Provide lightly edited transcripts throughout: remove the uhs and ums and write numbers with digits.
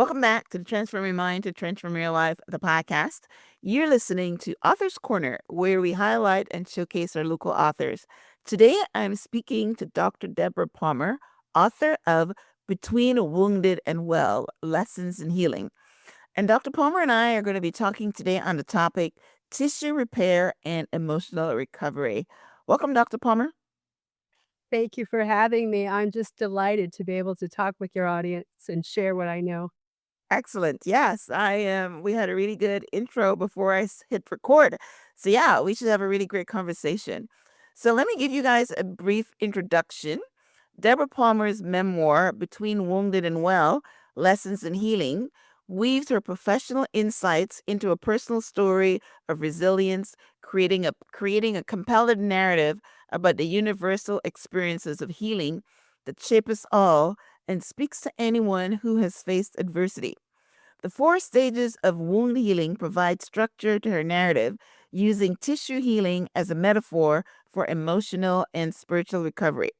Welcome back to the Transform Your Mind to Transform Your Life, the podcast. You're listening to Author's Corner, where we highlight and showcase our local authors. Today, I'm speaking to Dr. Deborah Palmer, author of Between Wounded and Well, Lessons in Healing. And Dr. Palmer and I are going to be talking today on the topic tissue repair and emotional recovery. Welcome, Dr. Palmer. Thank you for having me. I'm just delighted to be able to talk with your audience and share what I know. Excellent. Yes, I am. We had a really good intro before hit record. So, yeah, we should have a really great conversation. So, let me give you guys a brief introduction. Deborah Palmer's memoir, Between Wounded and Well, Lessons in Healing, weaves her professional insights into a personal story of resilience, creating a compelling narrative about the universal experiences of healing that shape us all and speaks to anyone who has faced adversity. The four stages of wound healing provide structure to her narrative, using tissue healing as a metaphor for emotional and spiritual recovery.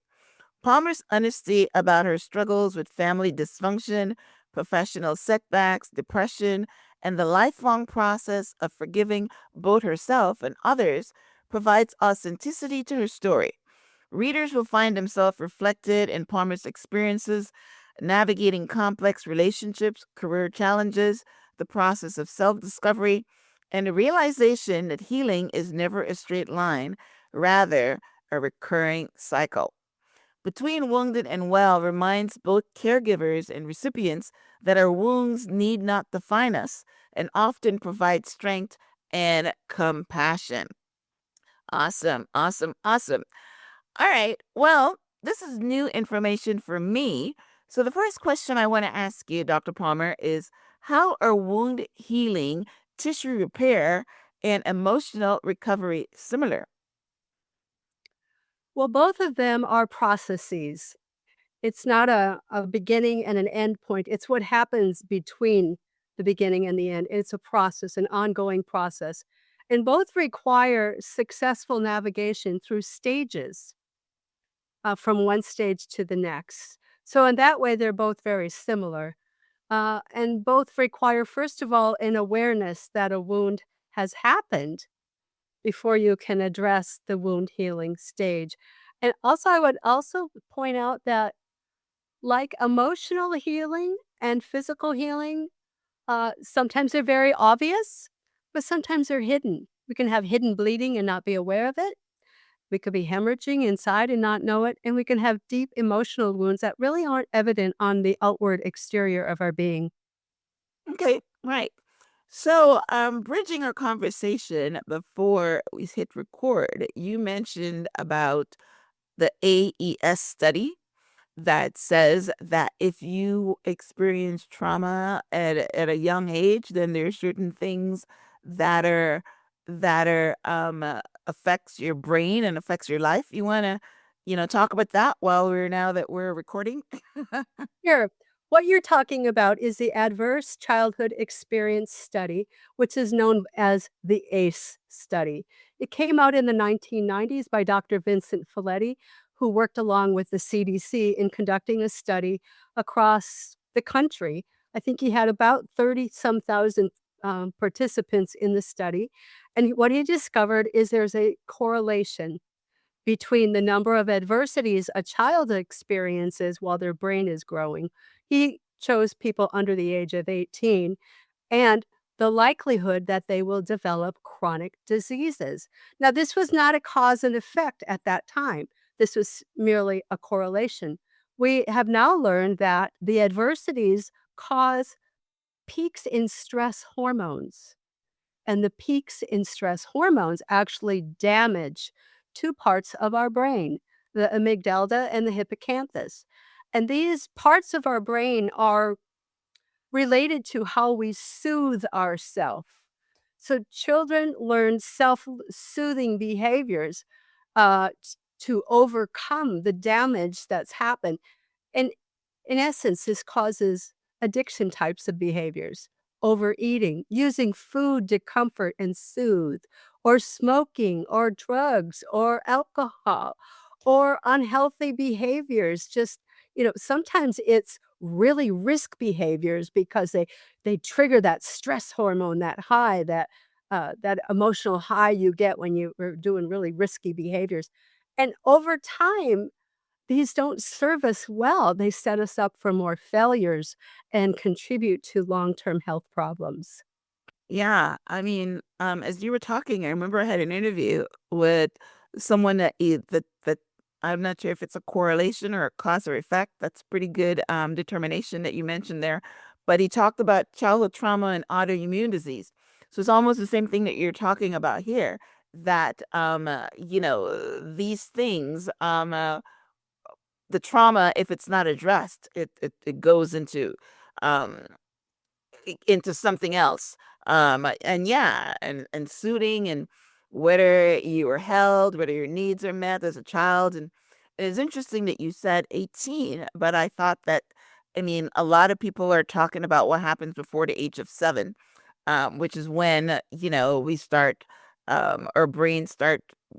Palmer's honesty about her struggles with family dysfunction, professional setbacks, depression, and the lifelong process of forgiving both herself and others provides authenticity to her story. Readers will find themselves reflected in Palmer's experiences, navigating complex relationships, career challenges, the process of self discovery, and the realization that healing is never a straight line, rather, a recurring cycle. Between Wounded and Well reminds both caregivers and recipients that our wounds need not define us and often provide strength and compassion. Awesome, awesome, awesome. All right. Well, this is new information for me. So, the first question I want to ask you, Dr. Palmer, is how are wound healing, tissue repair, and emotional recovery similar? Well, both of them are processes. It's not a beginning and an end point. It's what happens between the beginning and the end. It's a process, an ongoing process. And both require successful navigation through stages from one stage to the next. So, in that way, they're both very similar. And both require, first of all, an awareness that a wound has happened before you can address the wound healing stage. And also, I would also point out that, like emotional healing and physical healing, sometimes they're very obvious, but sometimes they're hidden. We can have hidden bleeding and not be aware of it. We could be hemorrhaging inside and not know it. And we can have deep emotional wounds that really aren't evident on the outward exterior of our being. Okay, right. So, bridging our conversation before we hit record, you mentioned about the AES study that says that if you experience trauma at a young age, then there are certain things that affects your brain and affects your life. You want to, talk about that while we're recording? Sure. What you're talking about is the Adverse Childhood Experience Study, which is known as the ACE study. It came out in the 1990s by Dr. Vincent Folletti, who worked along with the CDC in conducting a study across the country. I think he had about 30 some thousand participants in the study. And what he discovered is there's a correlation between the number of adversities a child experiences while their brain is growing. He chose people under the age of 18 and the likelihood that they will develop chronic diseases. Now, this was not a cause and effect at that time. This was merely a correlation. We have now learned that the adversities cause peaks in stress hormones. And the peaks in stress hormones actually damage two parts of our brain, the amygdala and the hippocampus. And these parts of our brain are related to how we soothe ourselves. So children learn self-soothing behaviors to overcome the damage that's happened. And in essence, this causes addiction types of behaviors, overeating, using food to comfort and soothe, or smoking, or drugs, or alcohol, or unhealthy behaviors, just Sometimes it's really risk behaviors because they trigger that stress hormone, that high, that emotional high you get when you are doing really risky behaviors. And over time, these don't serve us well. They set us up for more failures and contribute to long-term health problems. Yeah, I mean, as you were talking, I remember I had an interview with someone that I'm not sure if it's a correlation or a cause or effect. That's pretty good determination that you mentioned there. But he talked about childhood trauma and autoimmune disease. So it's almost the same thing that you're talking about here. That these things, the trauma, if it's not addressed, it goes um into something else. And yeah, and suiting and whether you are held, whether your needs are met as a child. And it's interesting that you said 18, but I thought that, I mean, a lot of people are talking about what happens before the age of 7, which is when, we start, our brains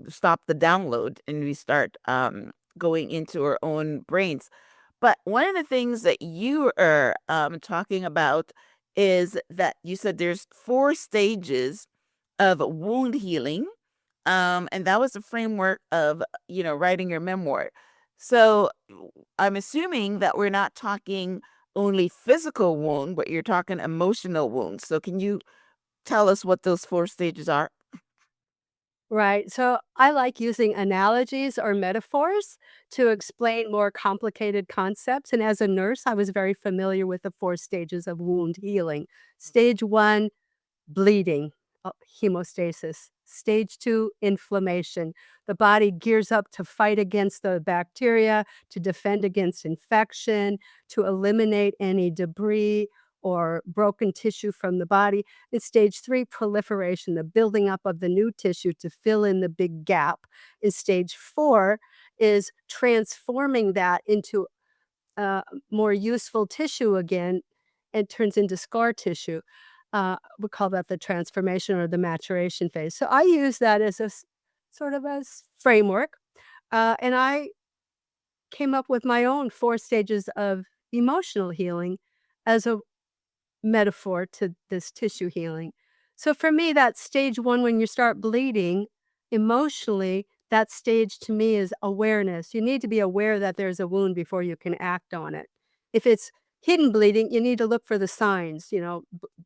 stop the download and we start going into our own brains. But one of the things that you are talking about is that you said there's 4 stages of wound healing, and that was the framework of, writing your memoir. So, I'm assuming that we're not talking only physical wound, but you're talking emotional wounds. So can you tell us what those 4 stages are? Right. So I like using analogies or metaphors to explain more complicated concepts. And as a nurse, I was very familiar with the 4 stages of wound healing. Stage one, bleeding, hemostasis. Stage 2, inflammation. The body gears up to fight against the bacteria, to defend against infection, to eliminate any debris or broken tissue from the body. In stage 3, proliferation, the building up of the new tissue to fill in the big gap. In stage 4 is transforming that into uh, more useful tissue again and turns into scar tissue. We call that the transformation or the maturation phase. So I use that as sort of as framework, and I came up with my own 4 stages of emotional healing as a metaphor to this tissue healing. So for me, that stage 1, when you start bleeding emotionally, that stage to me is awareness. You need to be aware that there's a wound before you can act on it. If it's hidden bleeding, you need to look for the signs,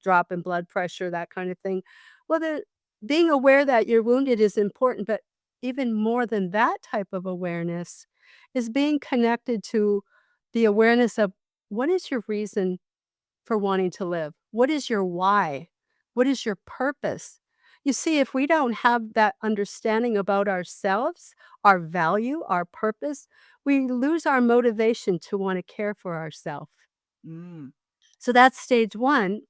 drop in blood pressure, that kind of thing. Well, being aware that you're wounded is important, but even more than that type of awareness is being connected to the awareness of what is your reason for wanting to live? What is your why? What is your purpose? You see, if we don't have that understanding about ourselves, our value, our purpose, we lose our motivation to want to care for ourselves. Mm. So that's stage 1.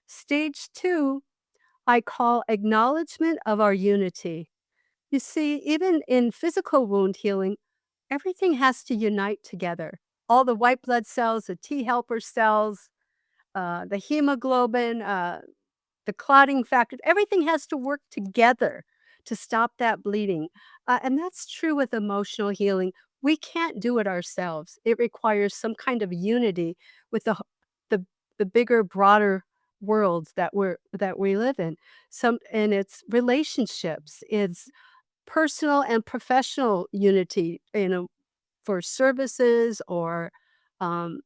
Stage 2, I call acknowledgement of our unity. You see, even in physical wound healing, everything has to unite together. All the white blood cells, the T helper cells, the hemoglobin, the clotting factor, everything has to work together to stop that bleeding. And that's true with emotional healing. We can't do it ourselves. It requires some kind of unity with the, the bigger, broader worlds that we live in. And it's relationships, it's personal and professional unity, for services or um,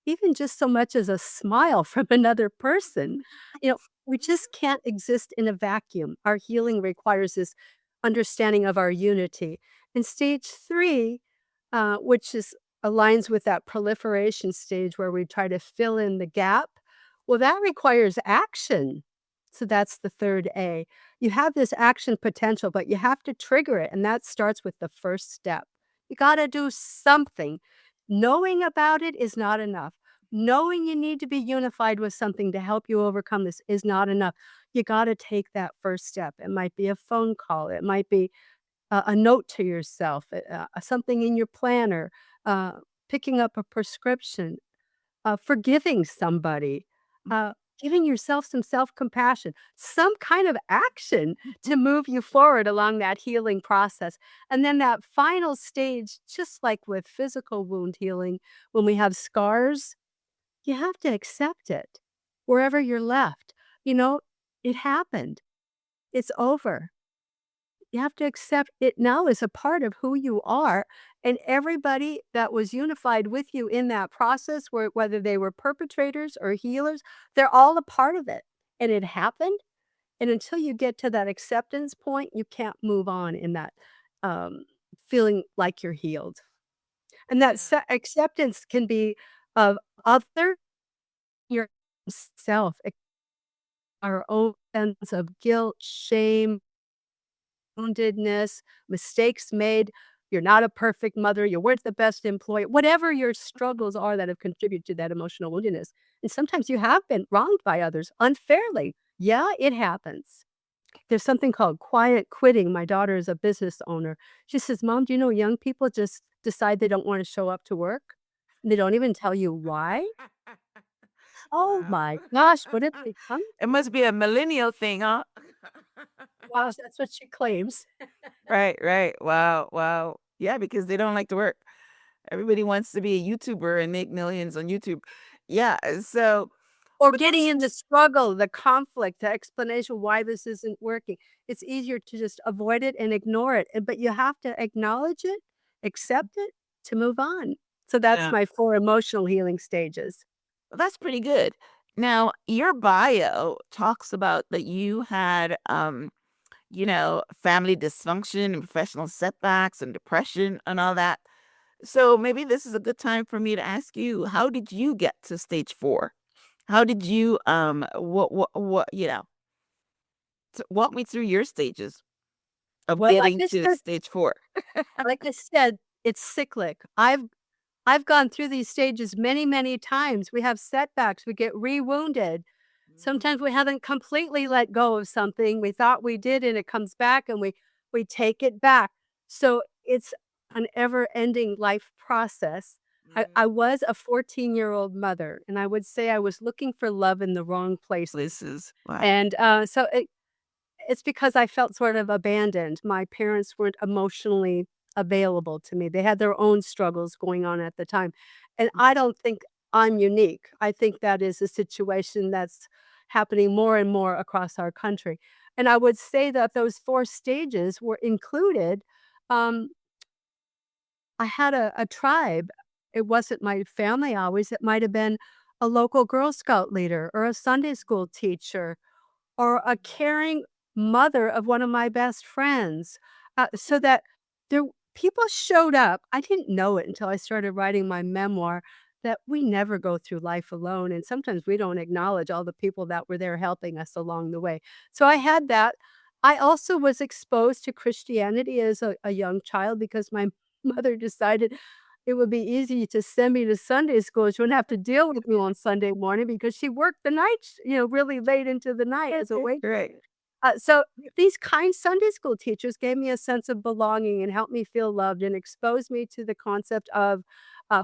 even just so much as a smile from another person. You know, we just can't exist in a vacuum. Our healing requires this understanding of our unity. In stage 3, which is aligns with that proliferation stage where we try to fill in the gap, well, that requires action. So that's the third A. You have this action potential, but you have to trigger it, and that starts with the first step. You got to do something. Knowing about it is not enough. Knowing you need to be unified with something to help you overcome this is not enough. You got to take that first step. It might be a phone call, it might be a note to yourself, something in your planner, uh, picking up a prescription, forgiving somebody. giving yourself some self-compassion, some kind of action to move you forward along that healing process. And then that final stage, just like with physical wound healing, when we have scars, you have to accept it wherever you're left. You know, it happened. It's over. You have to accept it now as a part of who you are, and everybody that was unified with you in that process, whether they were perpetrators or healers, they're all a part of it, and it happened, and until you get to that acceptance point, you can't move on in that, um, feeling like you're healed, and that Yeah. acceptance can be of other yourself, our own sense of guilt, shame, woundedness, mistakes made. You're not a perfect mother. You weren't the best employee. Whatever your struggles are that have contributed to that emotional woundedness. And sometimes you have been wronged by others unfairly. Yeah, it happens. There's something called quiet quitting. My daughter is a business owner. She says, Mom, do you know young people just decide they don't want to show up to work? And they don't even tell you why? Oh Wow. my gosh, what have become? It must be a millennial thing, huh? Wow, that's what she claims. Right, right. Wow, wow. Yeah, because they don't like to work. Everybody wants to be a YouTuber and make millions on YouTube. Yeah, so Or but getting that's in the struggle, the conflict, the explanation why this isn't working. It's easier to just avoid it and ignore it, but you have to acknowledge it, accept it to move on. So that's yeah. my 4 emotional healing stages. Well, that's pretty good. Now, your bio talks about that you had family dysfunction and professional setbacks and depression and all that. So maybe this is a good time for me to ask you, how did you get to stage 4? How did you walk me through your stages of Well, getting to stage 4? like I said, it's cyclic. I've gone through these stages many, many times. We have setbacks, we get rewounded. Mhm. Sometimes we haven't completely let go of something. We thought we did and it comes back and we take it back. So it's an ever-ending life process. I Mhm. was a 14-year-old mother, and I would say I was looking for love in the wrong places. Places. Wow. And so it's because I felt sort of abandoned. My parents weren't emotionally available to me. They had their own struggles going on at the time. And I don't think I'm unique. I think that is a situation that's happening more and more across our country. And I would say that those 4 stages were included. Um, I had a tribe. It wasn't my family always. It might have been a local Girl Scout leader or a Sunday school teacher or a caring mother of one of my best friends, so that there people showed up. I didn't know it until I started writing my memoir that we never go through life alone, and sometimes we don't acknowledge all the people that were there helping us along the way. So I had that. I also was exposed to Christianity as a young child because my mother decided it would be easy to send me to Sunday school. She wouldn't have to deal with me on Sunday morning because she worked the night, really late into the night as a waitress. Right. So these kind Sunday school teachers gave me a sense of belonging and helped me feel loved and exposed me to the concept of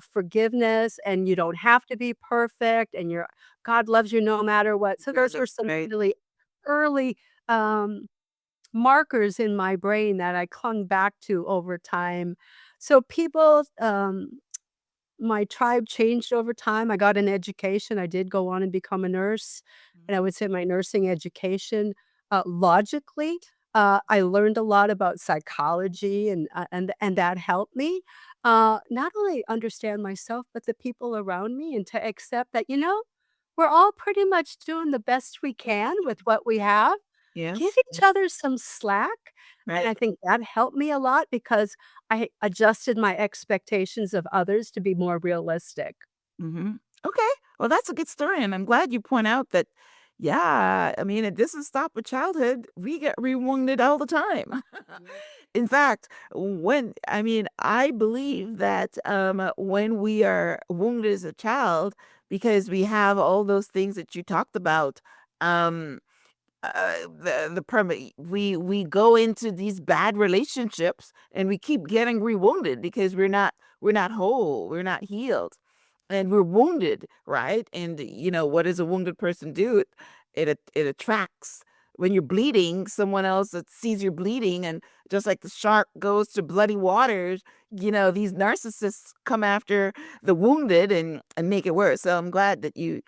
forgiveness and you don't have to be perfect and your God loves you no matter what. So those were some Right. really early um, markers in my brain that I clung back to over time. So people my tribe changed over time. I got an education. I did go on and become a nurse, and I Mhm. would say my nursing education, logically, I learned a lot about psychology and that helped me, not only understand myself, but the people around me and to accept that, we're all pretty much doing the best we can with what we have. Give Yes. each other some slack, and Right. I think that helped me a lot because I adjusted my expectations of others to be more realistic. Mhm. Okay. Well, that's a good story, and I'm glad you point out that, yeah, I mean, it doesn't stop with childhood. We get rewounded all the time. Yeah. In fact, I believe that when we are wounded as a child, because we have all those things that you talked about, um, the we go into these bad relationships, and we keep getting rewounded because we're not whole, we're not healed. and we're wounded, right? And what does a wounded person do? It attracts. When you're bleeding, someone else that sees you're bleeding, and just like the shark goes to bloody waters, these narcissists come after the wounded and make it worse. So I'm glad that you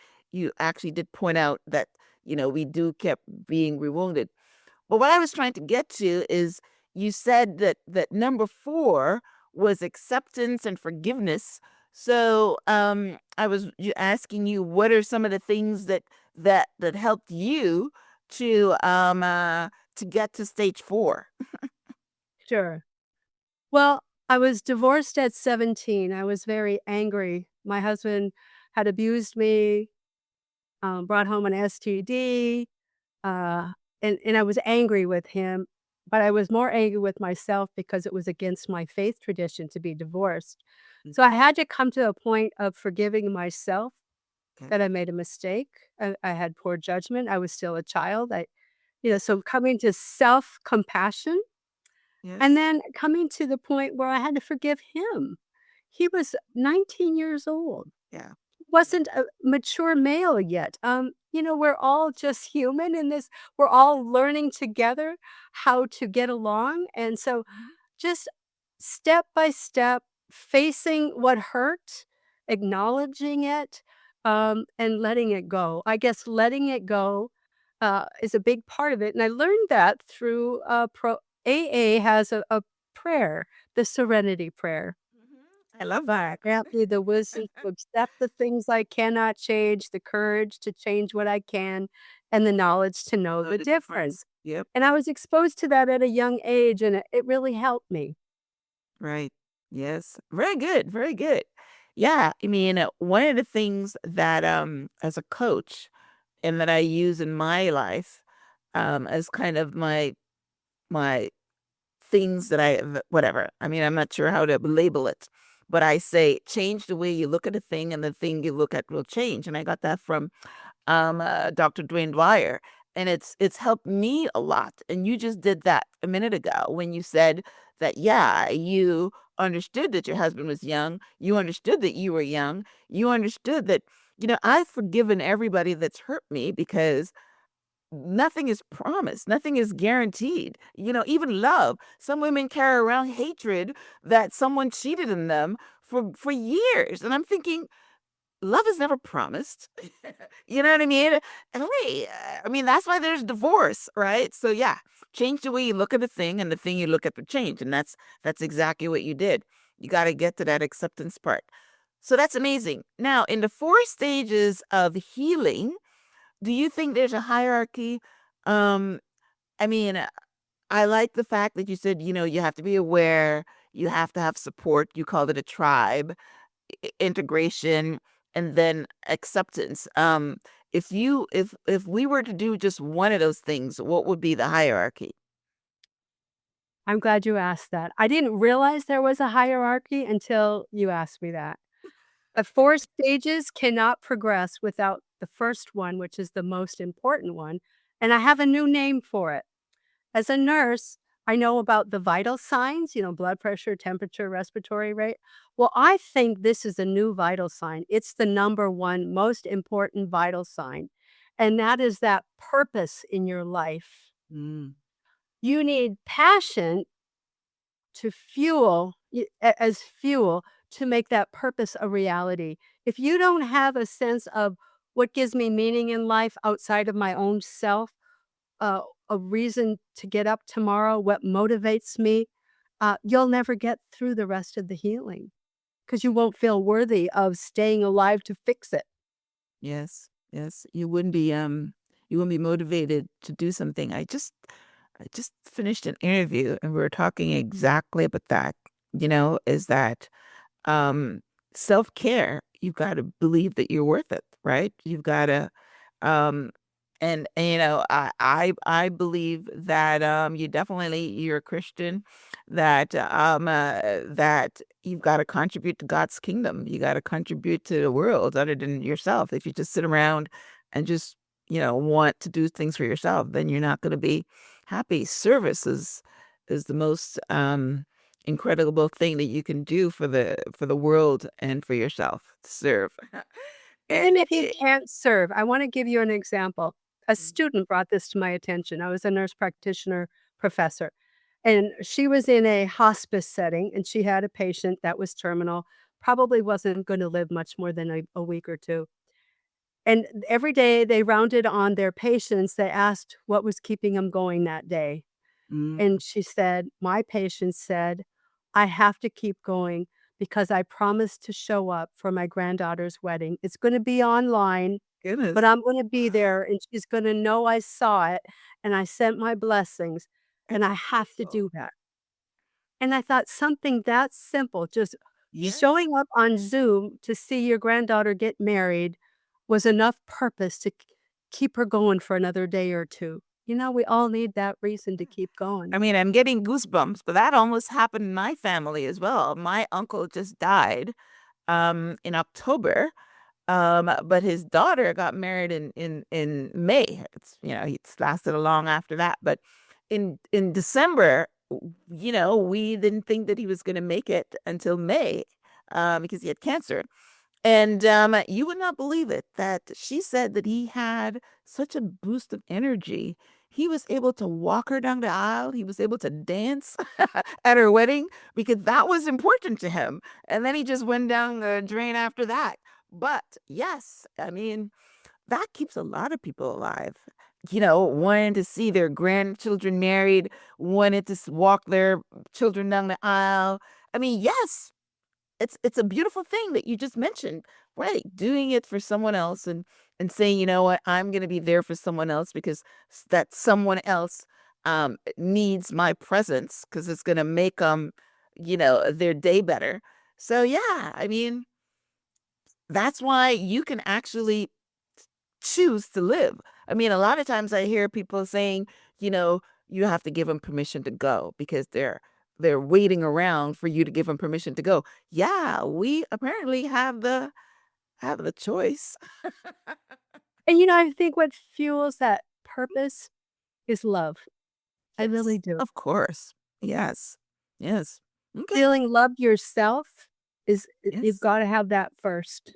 actually did point out that we do kept being rewounded. But what I was trying to get to is, you said that number four was acceptance and forgiveness. So I was asking you, what are some of the things that helped you to get to stage four? Sure. Well, I was divorced at 17. I was very angry. My husband had abused me, brought home an STD, uh, and I was angry with him, but I was more angry with myself because it was against my faith tradition to be divorced. Mm. So I had to come to a point of forgiving myself Okay. that I made a mistake. I had poor judgment. I was still a child. So coming to self-compassion and Yes. then coming to the point where I had to forgive him. He was 19 years old, Yeah. wasn't a mature male yet. We're all just human in this. We're all learning together how to get along. And so Mhm. just step by step, facing what hurt, acknowledging it, and letting it go. I guess letting it go is a big part of it. And I learned that through AA has a prayer, the Serenity Prayer. I love that. Grant me the wisdom to accept the things I cannot change, the courage to change what I can, and the knowledge to know Know the the difference. difference. Yep. And I was exposed to that at a young age, and it really helped me. Right. Yes. Very good. Very good. Yeah. I mean, one of the things that as a coach and that I use in my life as kind of my things that whatever. I mean, I'm not sure how to label it, but I say change the way you look at a thing, and the thing you look at will change. And I got that from Dr. Dwayne Dwyer, and it's helped me a lot. And you just did that a minute ago when you said that, yeah, you understood that your husband was young, you understood that you were young, you understood that I've forgiven everybody that's hurt me, because nothing is promised, nothing is guaranteed. Even love. Some women carry around hatred that someone cheated in them for years, and I'm thinking, love is never promised. You know what I mean? And wait, I mean, that's why there's divorce, right? So yeah, change the way you look at a thing, and the thing you look at will change. And that's exactly what you did. You got to get to that acceptance part. So that's amazing. Now, in the four stages of healing, do you think there's a hierarchy? Um, I mean, I like the fact that you said, you have to be aware, you have to have support. You called it a tribe, integration, and then acceptance. If we were to do just one of those things, what would be the hierarchy? I'm glad you asked that. I didn't realize there was a hierarchy until you asked me that. The 4 stages cannot progress without the first one, which is the most important one, and I have a new name for it. As a nurse, I know about the vital signs, blood pressure, temperature, respiratory rate. Well, I think this is a new vital sign. It's the number one most important vital sign, and that is that purpose in your life. Mm, You need passion to as fuel to make that purpose a reality. If you don't have a sense of what gives me meaning in life outside of my own self, uh, a reason to get up tomorrow, what motivates me, you'll never get through the rest of the healing because you won't feel worthy of staying alive to fix it. yes, yes. You wouldn't be motivated to do something. I just finished an interview, and we were talking exactly about that. Is that um self-care, you've got to believe that you're worth it, right? You've got to um and I believe that you're a Christian, that you've got to contribute to God's kingdom. You got to contribute to the world other than yourself. If you just sit around and just want to do things for yourself, then you're not going to be happy. Service is the most incredible thing that you can do for the world and for yourself to serve. Even And if you can't serve, I wanna give you an example. A student brought this to my attention. I was a nurse practitioner professor, and she was in a hospice setting, and she had a patient that was terminal, probably wasn't gonna live much more than a week or 2. And every day they rounded on their patients, they asked what was keeping them going that day. mm, And she said, "My patient said, I have to keep going because I promised to show up for my granddaughter's wedding. It's gonna be online, but goodness. I'm gonna be there, and she's gonna know I saw it, and I sent my blessings, and That's I have to beautiful. do that." And I thought something that simple, just Yes. showing up on Zoom to see your granddaughter get married was enough purpose to keep her going for another day or 2. You know, we all need that reason to keep I going. mean, I'm getting goosebumps, but that almost happened in my family as well. My uncle just died in October. But his daughter got married in May. It's it's lasted a long after that. But in December, we didn't think that he was going to make it until May, because he had cancer. And you would not believe it that she said that he had such a boost of energy. He was able to walk her down the aisle. He was able to dance at her wedding because that was important to him. And then he just went down the drain after that. But yes, I mean, that keeps a lot of people alive. Wanting to see their grandchildren married, wanted to walk their children down the aisle. I mean, yes, it's a beautiful thing that you just mentioned, right? Doing it for someone else and saying, you know what, I'm gonna be there for someone else because that someone else needs my presence because it's gonna make their day better. So yeah, I mean, that's why you can actually choose to live. I mean, a lot of times I hear people saying, you know, you have to give them permission to go because they're waiting around for you to give them permission to go. Yeah, we apparently have the choice. And, I think what fuels that purpose is love. I really Yes, do. of course. Yes. Yes. Okay. Feeling loved yourself is you've Yes. gotta have that first.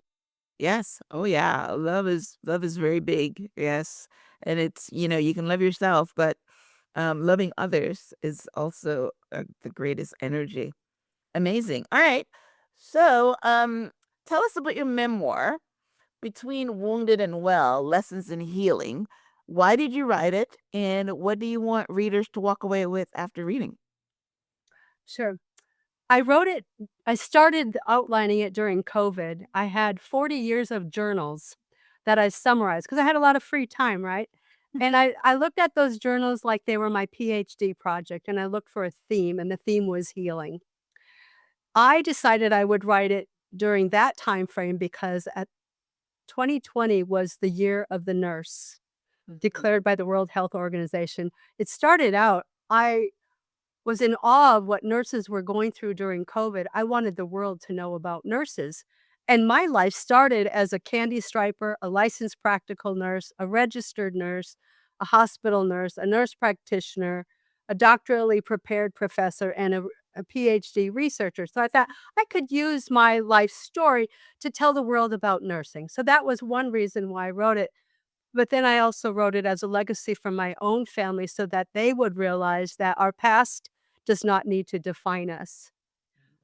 Yes. Oh yeah. Love is very big. Yes. And it's, you can love yourself, but loving others is also the greatest energy. Amazing. All right. So, tell us about your memoir, Between Wounded and Well: Lessons in Healing. Why did you write it, and what do you want readers to walk away with after reading? Sure. I wrote it I started outlining it during COVID. I had 40 years of journals that I summarized because I had a lot of free time, right? And I looked at those journals like they were my PhD project, and I looked for a theme, and the theme was healing. I decided I would write it during that time frame because at 2020 was the year of the nurse Mhm. declared by the World Health Organization. It started out I was in awe of what nurses were going through during COVID. I wanted the world to know about nurses. And my life started as a candy striper, a licensed practical nurse, a registered nurse, a hospital nurse, a nurse practitioner, a doctorally prepared professor, and a PhD researcher. So I thought I could use my life story to tell the world about nursing. So that was one reason why I wrote it. But then I also wrote it as a legacy from my own family so that they would realize that our past does not need to define us.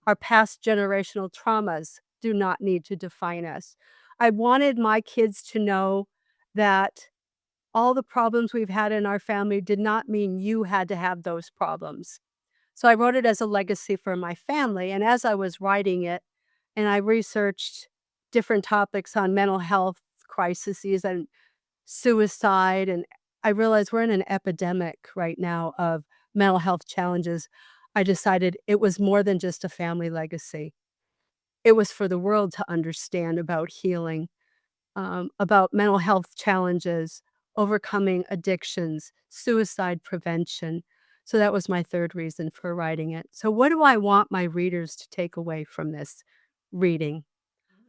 Our past generational traumas do not need to define us. I wanted my kids to know that all the problems we've had in our family did not mean you had to have those problems. So I wrote it as a legacy for my family. And as I was writing it, and I researched different topics on mental health crises and suicide, and I realize we're in an epidemic right now of mental health challenges. I decided it was more than just a family legacy. It was for the world to understand about healing, about mental health challenges, overcoming addictions, suicide prevention. So that was my third reason for writing it. So, what do I want my readers to take away from this reading?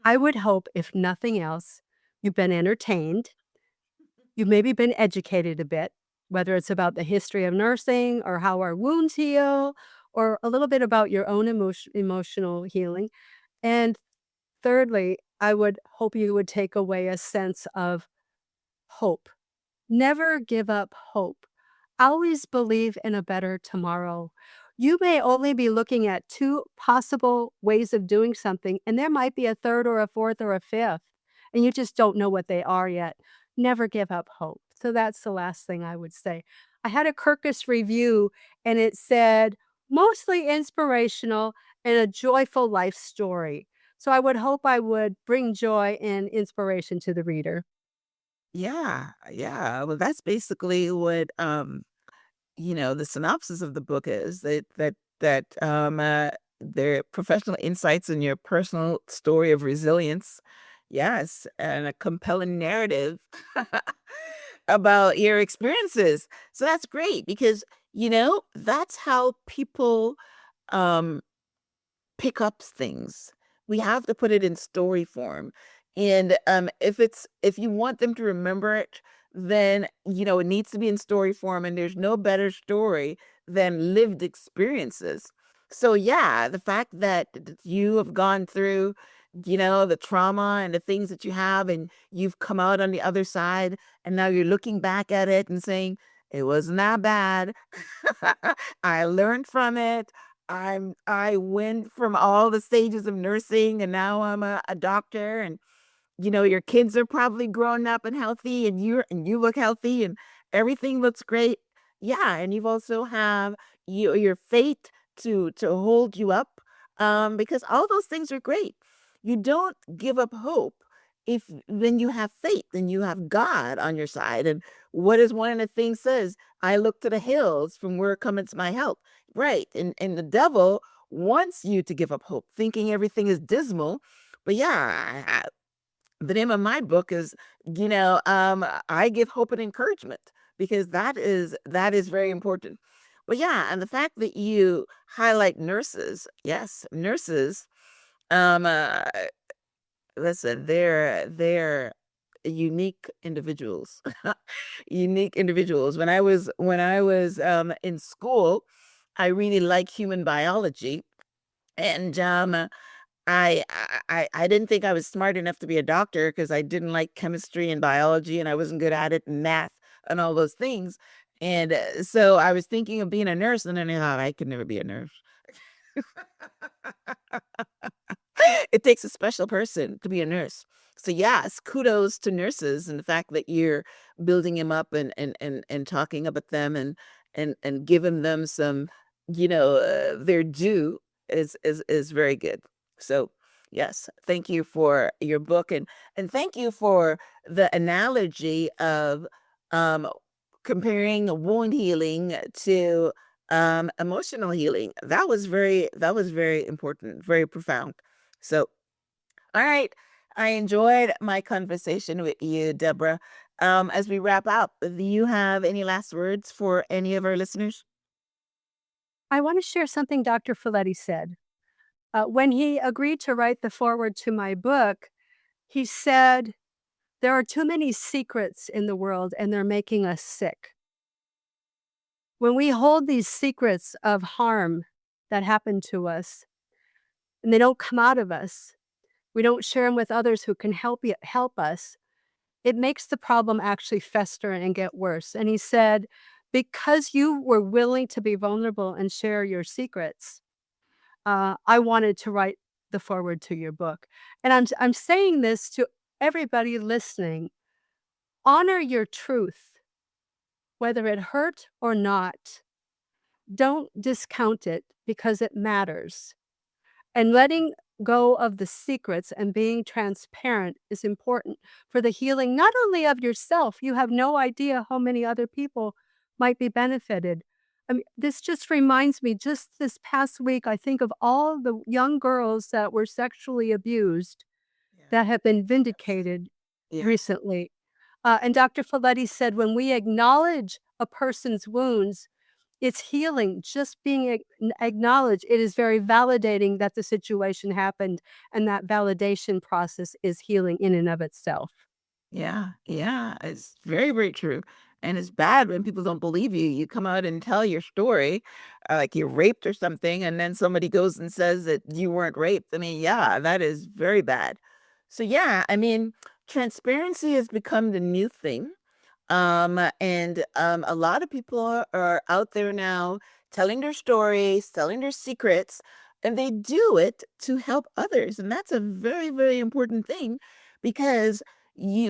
I would hope, if nothing else, you've been entertained. You've maybe been educated a bit, whether it's about the history of nursing or how our wounds heal or a little bit about your own emotional healing. And thirdly, I would hope you would take away a sense of hope. Never give up hope. Always believe in a better tomorrow. You may only be looking at two possible ways of doing something, and there might be a third or a fourth or a fifth, and you just don't know what they are yet. Never give up hope. So that's the last thing I would say. I had a Kirkus review, and it said, mostly inspirational and a joyful life story. So I would hope I would bring joy and inspiration to the reader. Yeah, yeah. Well, that's basically what the synopsis of the book is their professional insights in your personal story of resilience. Yes, and a compelling narrative about your experiences. So that's great because that's how people um pick up things. We have to put it in story form. And if you want them to remember it, then it needs to be in story form, and there's no better story than lived experiences. So yeah, the fact that you have gone through, the trauma and the things that you have, and you've come out on the other side, and now you're looking back at it and saying, it wasn't that bad. I learned from it. I went from all the stages of nursing, and now I'm a doctor, and your kids are probably grown up and healthy, and you look healthy, and everything looks great. Yeah, and you've also have your faith to hold you up, because all those things are great. You don't give up hope if then you have faith and you have God on your side. And what is one of the things says? I look to the hills from where cometh my help. Right, and the devil wants you to give up hope, thinking everything is dismal. But yeah, the name of my book is, I give hope and encouragement because that is very important. But yeah, and the fact that you highlight nurses, yes, nurses, um, uh, listen, they're unique individuals, unique individuals. When I was in school, I really like human biology, and I didn't think I was smart enough to be a doctor because I didn't like chemistry and biology, and I wasn't good at it, and math and all those things. And so I was thinking of being a nurse, and then I thought I could never be a nurse. It takes a special person to be a nurse. So yes, kudos to nurses and the fact that you're building them up and talking about them and giving them some, their due is very good. So yes, thank you for your book, and thank you for the analogy of um comparing wound healing to emotional healing. That was very important, very profound. So, all right. I enjoyed my conversation with you, Deborah. As we wrap up, do you have any last words for any of our listeners? I want to share something Dr. Folletti said. When he agreed to write the foreword to my book, he said, there are too many secrets in the world and they're making us sick. When we hold these secrets of harm that happened to us and they don't come out of us, we don't share them with others who can help us, it makes the problem actually fester and get worse. And he said, because you were willing to be vulnerable and share your secrets, I wanted to write the foreword to your book. And I'm saying this to everybody listening. Honor your truth, whether it hurt or not. Don't discount it because it matters. And letting go of the secrets and being transparent is important for the healing, not only of yourself, you have no idea how many other people might be benefited. I mean, this just reminds me, just this past week, I think of all the young girls that were sexually abused Yeah. that have been Yes. vindicated Yeah. recently. And Dr. Folletti said, when we acknowledge a person's wounds, it's healing. Just being acknowledged, it is very validating that the situation happened, and that validation process is healing in and of itself. Yeah. Yeah. It's very, very true. And it's bad when people don't believe you. You come out and tell your story, like you're raped or something, and then somebody goes and says that you weren't raped. I mean, yeah, that is very bad. So yeah, I mean, transparency has become the new thing. And a lot of people are out there now telling their stories, telling their secrets, and they do it to help others. And that's a very, very important thing because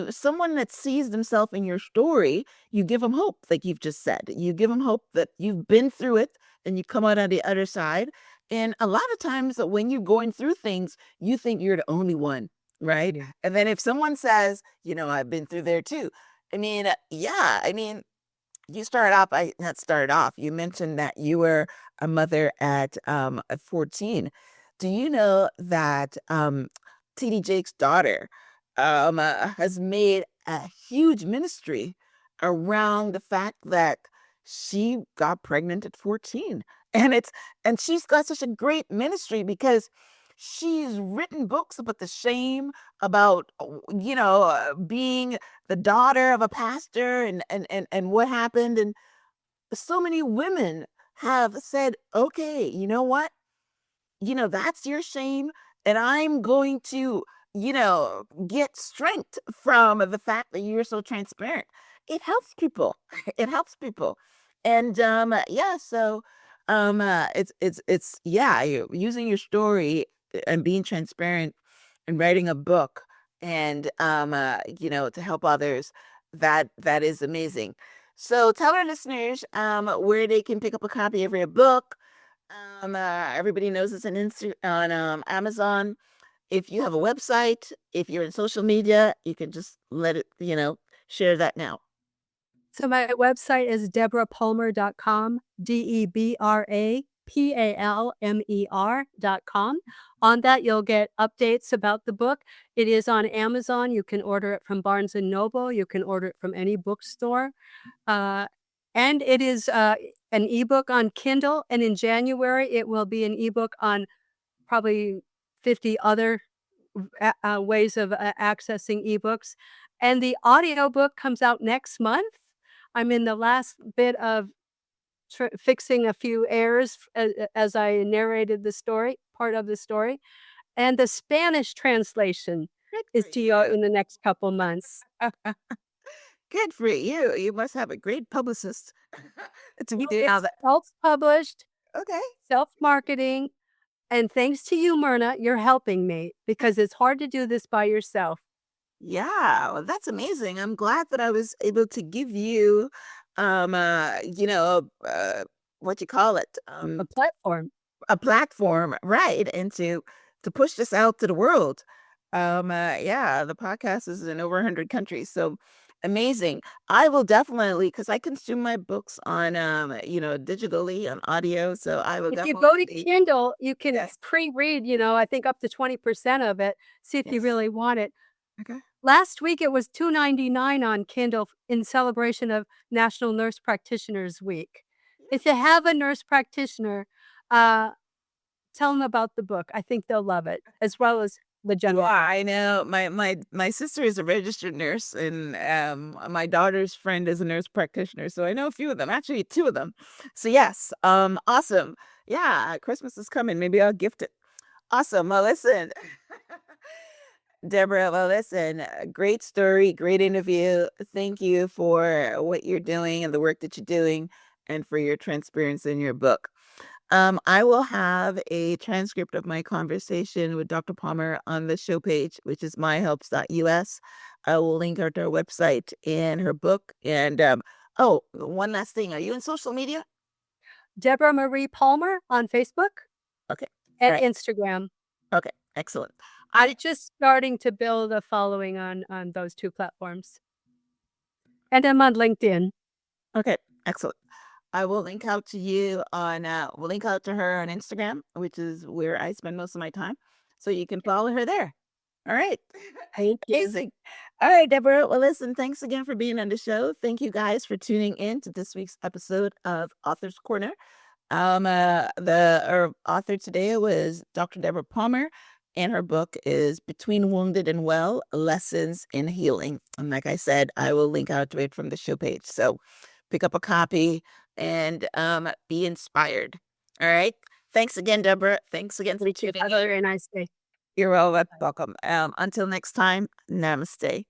someone that sees themselves in your story, you give them hope, like you've just said. You give them hope that you've been through it and you come out on the other side. And a lot of times when you're going through things, you think you're the only one, right? Yeah. And then if someone says, I've been through there too. I mean, yeah, I mean, you started off, I not started off, you mentioned that you were a mother at 14. Do you know that TD Jake's daughter has made a huge ministry around the fact that she got pregnant at 14? And she's got such a great ministry because she's written books about the shame about being the daughter of a pastor and what happened. And so many women have said, okay, you know what, that's your shame, and I'm going to get strength from the fact that you're so transparent. It helps people. It helps people. And yeah, so it's yeah, you're using your story and being transparent and writing a book and to help others. That is amazing. So tell our listeners where they can pick up a copy of your book. Everybody knows it's on Amazon. If you have a website, if you're in social media, you can just let it, share that now. So my website is deborahpalmer.com, DebraPalmer.com. On that, you'll get updates about the book. It is on Amazon. You can order it from Barnes & Noble. You can order it from any bookstore. And it is an ebook on Kindle. And in January, it will be an ebook on probably 50 other ways of accessing ebooks. And the audiobook comes out next month. I'm in the last bit of fixing a few errors as I narrated the story, part of the story. And the Spanish translation Good is for to you you. in the next couple months. Good for you. You must have a great publicist to be Well, doing all it's that. self-published, Okay. self-marketing, and thanks to you, Myrna, you're helping me because it's hard to do this by yourself. Yeah, well, that's amazing. I'm glad that I was able to give you, what you call it, A platform. a platform, right, and to push this out to the world. Yeah, the podcast is in over 100 countries, so amazing. I will definitely, because I consume my books on, digitally on audio, so I will If you go to definitely. Kindle, you can Yes, pre-read, I think up to 20% of it, see if you yes. really want it. Okay. Last week, it was $2.99 on Kindle in celebration of National Nurse Practitioners Week. If you have a nurse practitioner, uh, tell them about the book. I think they'll love it, as well as the Yeah, general. I know. My sister is a registered nurse, and my daughter's friend is a nurse practitioner, so I know a few of them, actually two of them. So yes, awesome. Yeah, Christmas is coming. Maybe I'll gift it. Awesome. Well, listen, Deborah. Well, listen, great story, great interview. Thank you for what you're doing and the work that you're doing, and for your transparency in your book. I will have a transcript of my conversation with Dr. Palmer on the show page, which is myhelps.us. I will link her to her website and her book. And oh, one last thing. Are you in social media? Deborah Marie Palmer on Facebook Okay. All and right. Instagram. Okay. Excellent. I'm I just starting to build a following on those two platforms. And I'm on LinkedIn. okay. Excellent. I will link out to you on we'll link out to her on Instagram, which is where I spend most of my time. So you can follow her there. All right. Thank you. Amazing. All right, Deborah. Well, listen, thanks again for being on the show. Thank you guys for tuning in to this week's episode of Author's Corner. The our author today was Dr. Deborah Palmer, and her book is Between Wounded and Well, Lessons in Healing. And like I said, I will link out to it from the show page. So pick up a copy and be inspired. All right. Thanks again, Deborah. Thanks again for tuning Have a in. very nice day. You're all welcome. Until next time, namaste.